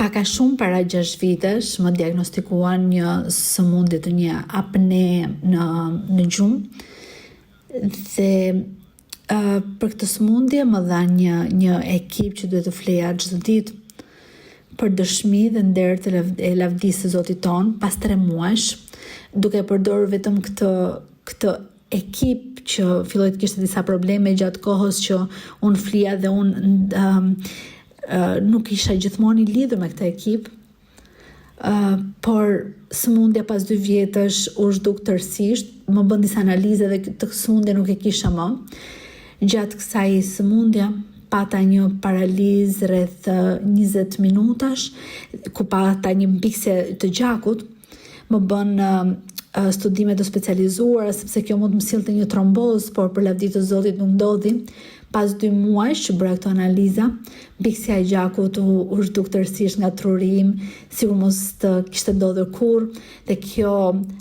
Pak a shumë para 6 vitesh më diagnostikuan një sëmundje të një apne në gjumë dhe për këtë sëmundje më dha një ekip që duhet të fleja çdo ditë për dëshmi dhe nder të lavdisë së Zotit ton pas 3 muajsh, duke përdorur vetëm këtë ekip që filloi të kishte disa probleme gjatë kohës që unë flija dhe unë nuk isha gjithmonë i lidhur me këtë ekip, por sëmundja pas 2 vjetësh u zhduk tërësisht, më bën disa analize dhe të sëmundje nuk e kisha më. Gjatë kësaj sëmundje pata një paralizë rreth 20 minutash, ku pata një mbiksje të gjakut, më bën studime të specializuara sepse kjo mund të më sillte një trombozë, por për lavdi të Zotit nuk ndodhi. Pas 2 muajsh që bëra këto analiza, mbiksja e gjakut u zhduk tërësisht nga trurim, sikur mos të kishte ndodhur kurrë, dhe kjo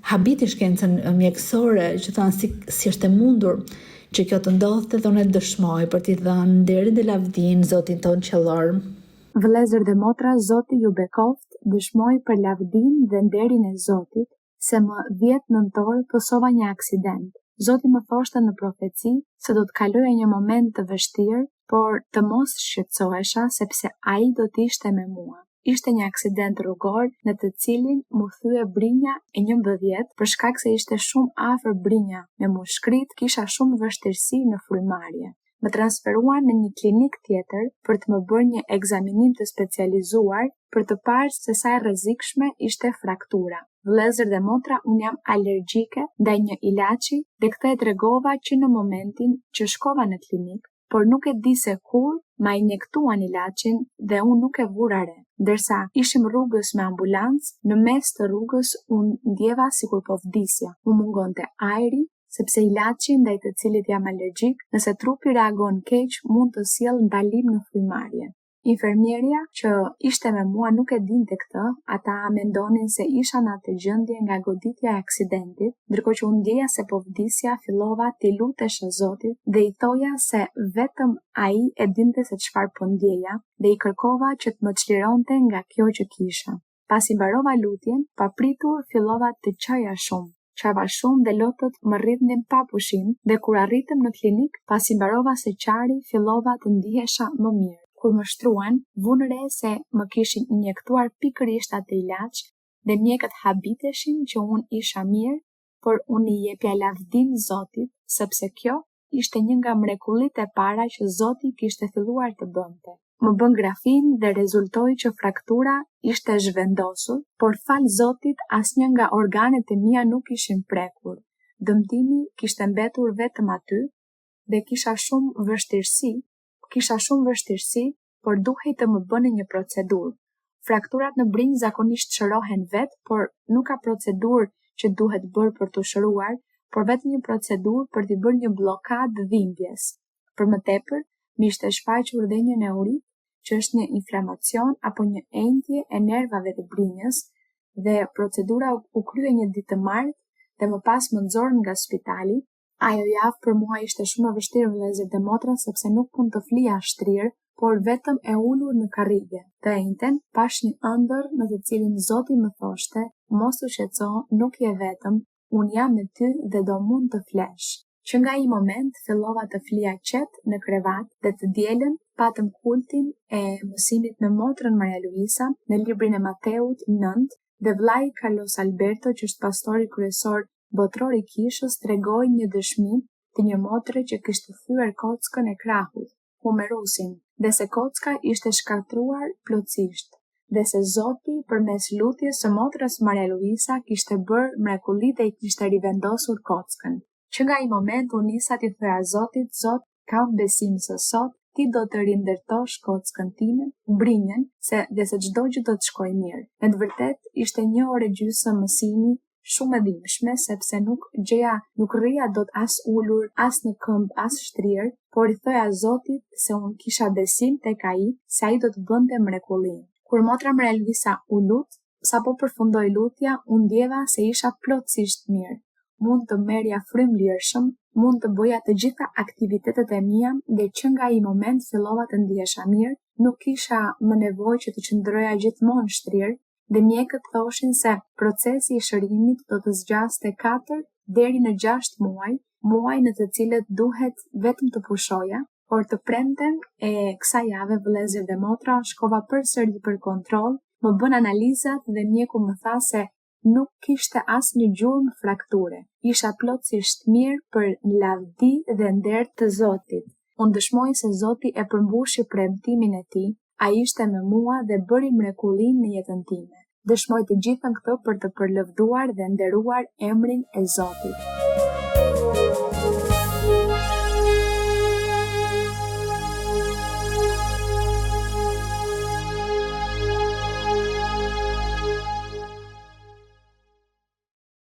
habiti shkencën mjekësore që thanë si është e mundur që kjo të ndodhte, dhe unë dëshmoj për t'i dhënë nderin dhe lavdin Zotin ton qiellor. Vëllezër dhe motra, Zoti ju bekoft, dëshmoj për lavdin dhe nderin e Zotit, se më 10 nëntor pësova një aksident. Zoti më thoshte në profeci se do të kaloja një moment të vështirë, por të mos shqetësohesha sepse ai do të ishte me mua. Ishte një aksident rrugor në të cilin mu thye brinja e 11 për shkak se ishte shumë afër brinja me mushkrit, kisha shumë vështirësi në frymarrje. Më transferuan në një klinik tjetër për të më bërë një ekzaminim të specializuar për të parë se sa e rrezikshme ishte fraktura. Vëllezër dhe motra, unë jam alergjike ndaj një ilaçi dhe këtë e tregova që në momentin që shkova në klinik, por nuk e di se kur ma injektuan ilaçin dhe unë nuk e vura re. Ndërsa ishim rrugës me ambulancë, në mes të rrugës unë ndjeva sikur po vdisja. Më mungonte ajri, sepse ilaçi ndaj të cilit jam alergjik, nëse trupi reagon keq, mund të sjellë ndalim në frymarrje. Infermierja që ishte me mua nuk e dinte këtë, ata mendonin se isha në atë gjendje nga goditja e aksidentit, ndërkohë që unë ndjeja se po vdisja, fillova t'i lutesha Zotit dhe i thoja se vetëm ai e dinte se çfarë po ndjeja dhe i kërkova që të më çlironte nga kjo që kisha. Pasi mbarova lutjen, papritur fillova të qaja shumë. Qava shumë dhe lotët më rritnin pa pushim dhe kur arritëm në klinik, pasi mbarova se qari, fillova të ndihesha më mirë. Kur më shtruan, vunë re se më kishin injektuar pikërisht atë ilaç dhe mjekët habiteshin që unë isha mirë, por unë i jepja lavdin Zotit, sepse kjo ishte një nga mrekullitë e para që Zoti kishte filluar të bënte. Më bën grafin dhe rezultoi që fraktura ishte zhvendosur, por fal Zotit asnjë nga organet e mia nuk ishin prekur. Dëmtimi kishte mbetur vetëm aty dhe kisha shumë vështirësi, por duhej të më bënë një procedurë. Frakturat në brinj zakonisht shërohen vetë, por nuk ka procedurë që duhet bërë për të shëruar, por vetëm një procedurë për t'i bërë një blokadë dhimbjes. Për më tepër, mi ishte shfaqur dhe një neurit, që është një inflamacion apo një enjtje e nervave të brinjës, dhe procedura u krye një ditë të martë dhe më pas më nxorën nga spitali. Ajo javë për mua ishte shumë e vështirë, vëllezër dhe motra, sepse nuk mund të flija shtrirë, por vetëm e ulur në karrige. Të njëjtën, pash një ëndër në të cilin Zoti më thoshte, mos u shqetëso, nuk je vetëm, unë jam me ty dhe do mund të flesh. Që nga ai moment fillova të flija qetë në krevat dhe të dielën patëm kultin e mësimit me motrën Maria Luisa në librin e Mateut 9 dhe vllai Carlos Alberto, që është pastori kryesor botror i kishës, tregoi një dëshmi të një motre që kishte thyer kockën e krahut, humerusin, dhe se kocka ishte shkatruar plotësisht, dhe se Zoti përmes lutjes së motrës Maria Luisa kishte bërë mrekulli dhe i kishte rivendosur kockën. Që nga ai moment unë nisa t'i thoja Zotit, Zot, kam besim se sot ti do të rindërtosh kockën time, brinjën, dhe se çdo gjë do të shkojë mirë. Në të vërtetë ishte 1 orë e gjysmë mësimi, shumë e dhimbshme, sepse nuk rria dot as ulur, as në këmbë, as shtrirë, por i thoja Zotit se unë kisha besim tek ai, se ai do të bënte mrekullinë. Kur motra Maria Luisa u lut, sapo përfundoi lutja, unë ndjeva se isha plotësisht mirë. Mund të merrja frymëlirshëm, mund të bëja të gjitha aktivitetet e mia dhe që nga ai moment fillova të ndihesha mirë, Nuk kisha më nevojë që të qëndroja gjithmonë shtrirë dhe mjekët thoshin se procesi i shërimit do të zgjaste 4 deri në 6 muaj në të cilët duhet vetëm të pushoja, por të premten e kësaj jave vëllezër dhe motra shkova përsëri për kontroll, më bën analizat dhe mjeku më tha se nuk kishte asnjë gjurmë frakture. Isha plotësisht mirë për lavdi dhe nder të Zotit. Unë dëshmoj se Zoti e përmbushi premtimin e tij, ai ishte me mua dhe bëri mrekullinë në jetën time. Dëshmoj të gjithën këto për të përlëvduar dhe nderuar emrin e Zotit.